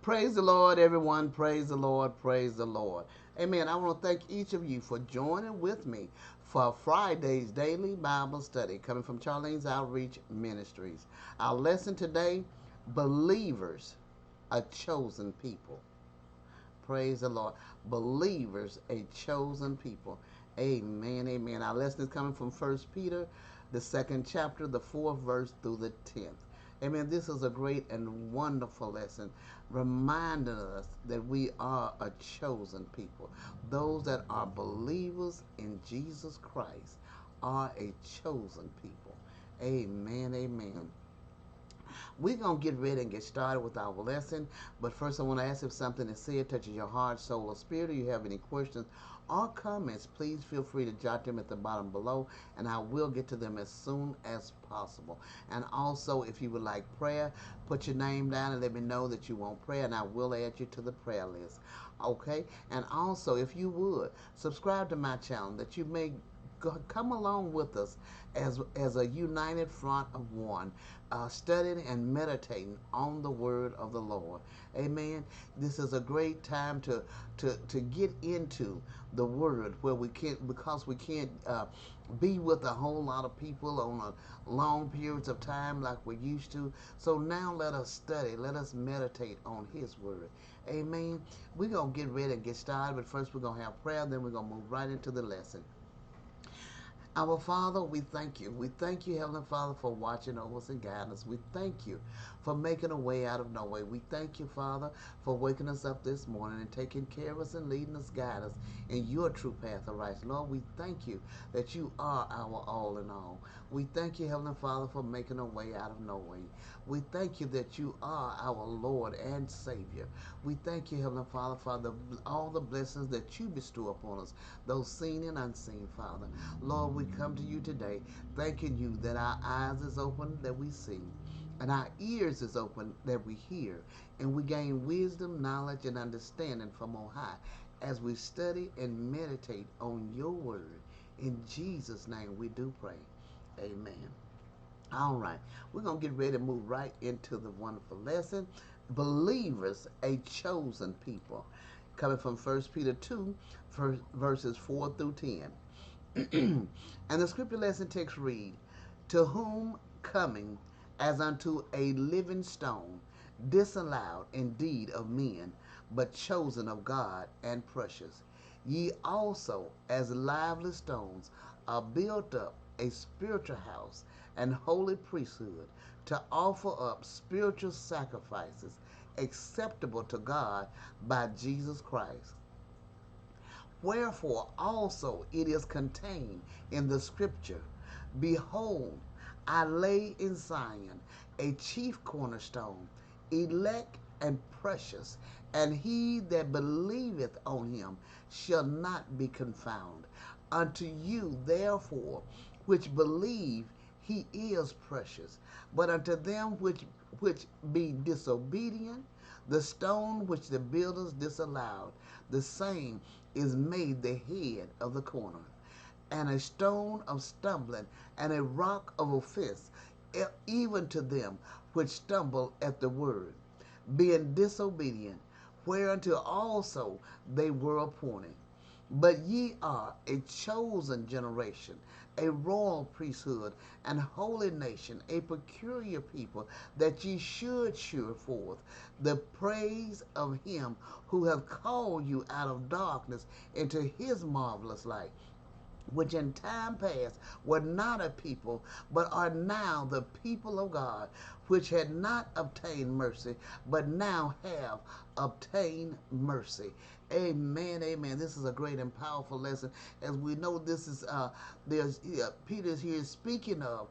Praise the Lord, everyone. Praise the Lord. Praise the Lord. Amen. I want to thank each of you for joining with me for Friday's daily Bible study coming from Charlene's Outreach Ministries. Our lesson today, believers, a chosen people. Praise the Lord. Believers, a chosen people. Amen. Amen. Our lesson is coming from First Peter, the second chapter, the 4th verse through the 10th. Amen. This is a great and wonderful lesson reminding us that we are a chosen people. Those that are believers in Jesus Christ are a chosen people. Amen. Amen. We're going to get ready and get started with our lesson. But first, I want to ask if something is said touches your heart, soul, or spirit, or you have any questions or comments, please feel free to jot them at the bottom below, and I will get to them as soon as possible. And also, if you would like prayer, put your name down and let me know that you want prayer, and I will add you to the prayer list. Okay? And also, if you would, subscribe to my channel that you may come along with us as a united front of one, studying and meditating on the word of the Lord. Amen. This is a great time to get into the word where we can't, because we can't be with a whole lot of people on a long periods of time like we used to. So now let us study, let us meditate on his word. Amen. We're going to get ready and get started, but first we're going to have prayer, then we're going to move right into the lesson. Our Father, we thank you. We thank you, Heavenly Father, for watching over us and guiding us. We thank you for making a way out of no way. We thank you, Father, for waking us up this morning and taking care of us and leading us, guiding us in your true path of righteousness. Lord, we thank you that you are our all in all. We thank you, Heavenly Father, for making a way out of no way. We thank you that you are our Lord and Savior. We thank you, Heavenly Father, for all the blessings that you bestow upon us, those seen and unseen, Father. Lord, we come to you today thanking you that our eyes is open, that we see, and our ears is open, that we hear, and we gain wisdom, knowledge, and understanding from on high as we study and meditate on your word. In Jesus' name we do pray. Amen. All right, we're going to get ready to move right into the wonderful lesson. Believers, a chosen people. Coming from First Peter 2, verses 4 through 10. And the scripture lesson text read, to whom coming as unto a living stone, disallowed indeed of men, but chosen of God and precious. Ye also, as lively stones, are built up a spiritual house and holy priesthood, to offer up spiritual sacrifices acceptable to God by Jesus Christ. Wherefore also it is contained in the scripture, behold, I lay in Sion a chief cornerstone, elect and precious, and he that believeth on him shall not be confounded. Unto you therefore which believe, he is precious. But unto them which be disobedient, the stone which the builders disallowed, the same is made the head of the corner, and a stone of stumbling, and a rock of offense, even to them which stumble at the word, being disobedient, whereunto also they were appointed. But ye are a chosen generation, a royal priesthood, and holy nation, a peculiar people, that ye should show forth the praise of him who hath called you out of darkness into his marvelous light, which in time past were not a people, but are now the people of God, which had not obtained mercy, but now have obtained mercy. Amen, amen. This is a great and powerful lesson. As we know, this is Peter's here speaking of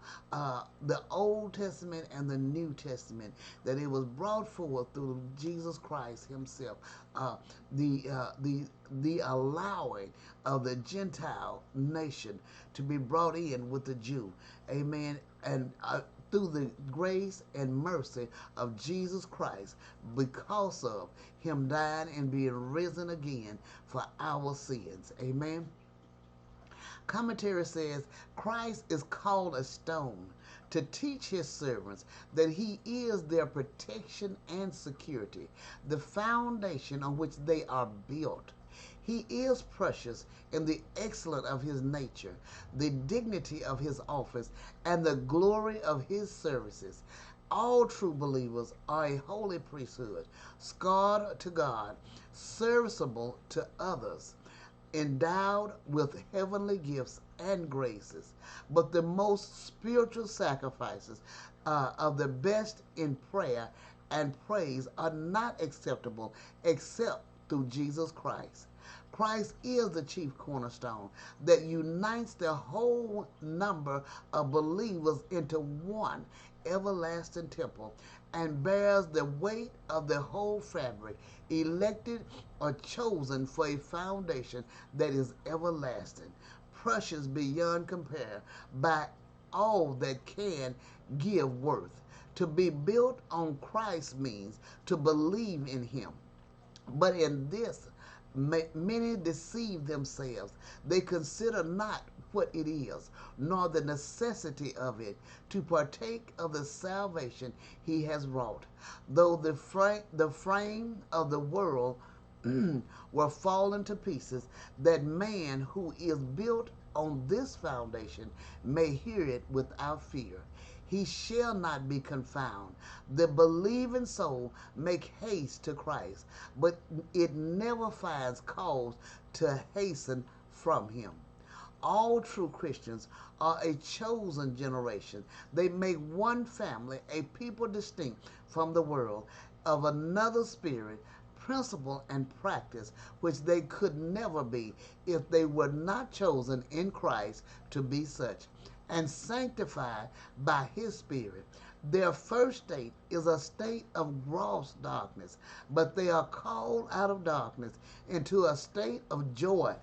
the Old Testament and the New Testament, that it was brought forth through Jesus Christ Himself. The allowing of the Gentile nation to be brought in with the Jew. Amen. And through the grace and mercy of Jesus Christ, because of him dying and being risen again for our sins. Amen. Commentary says Christ is called a stone to teach his servants that he is their protection and security, the foundation on which they are built. He is precious in the excellence of his nature, the dignity of his office, and the glory of his services. All true believers are a holy priesthood, scarred to God, serviceable to others, endowed with heavenly gifts and graces. But the most spiritual sacrifices of the best in prayer and praise are not acceptable except through Jesus Christ. Christ is the chief cornerstone that unites the whole number of believers into one everlasting temple and bears the weight of the whole fabric, elected or chosen for a foundation that is everlasting, precious beyond compare by all that can give worth. To be built on Christ means to believe in him. But in this, many deceive themselves. They consider not what it is, nor the necessity of it, to partake of the salvation he has wrought. Though the frame of the world were fallen to pieces, that man who is built on this foundation may hear it without fear. He shall not be confounded. The believing soul make haste to Christ, but it never finds cause to hasten from him. All true Christians are a chosen generation. They make one family, a people distinct from the world, of another spirit, principle, and practice, which they could never be if they were not chosen in Christ to be such, and sanctified by his Spirit. Their first state is a state of gross darkness, but they are called out of darkness into a state of joy,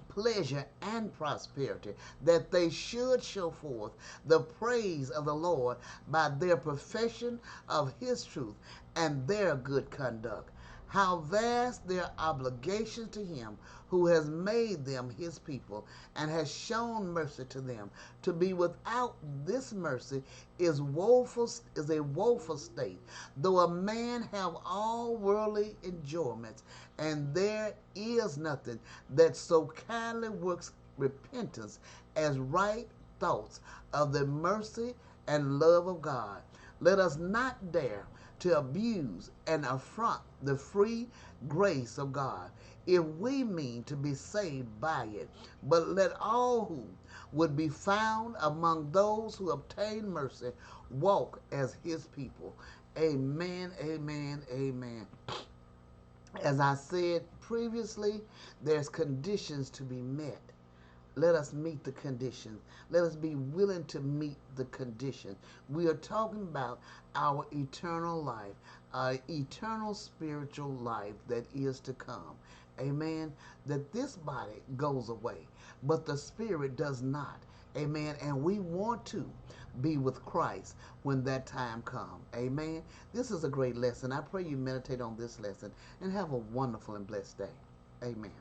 pleasure, and prosperity, that they should show forth the praise of the Lord by their profession of his truth and their good conduct. How vast their obligations to him who has made them his people and has shown mercy to them. To be without this mercy is a woeful state. Though a man have all worldly enjoyments, and there is nothing that so kindly works repentance as right thoughts of the mercy and love of God. Let us not dare to abuse and affront the free grace of God, if we mean to be saved by it. But let all who would be found among those who obtain mercy walk as his people. Amen, amen, amen. As I said previously, there's conditions to be met. Let us meet the conditions. Let us be willing to meet the conditions. We are talking about our eternal life, our eternal spiritual life that is to come. Amen. That this body goes away, but the spirit does not. Amen. And we want to be with Christ when that time comes. Amen. This is a great lesson. I pray you meditate on this lesson and have a wonderful and blessed day. Amen.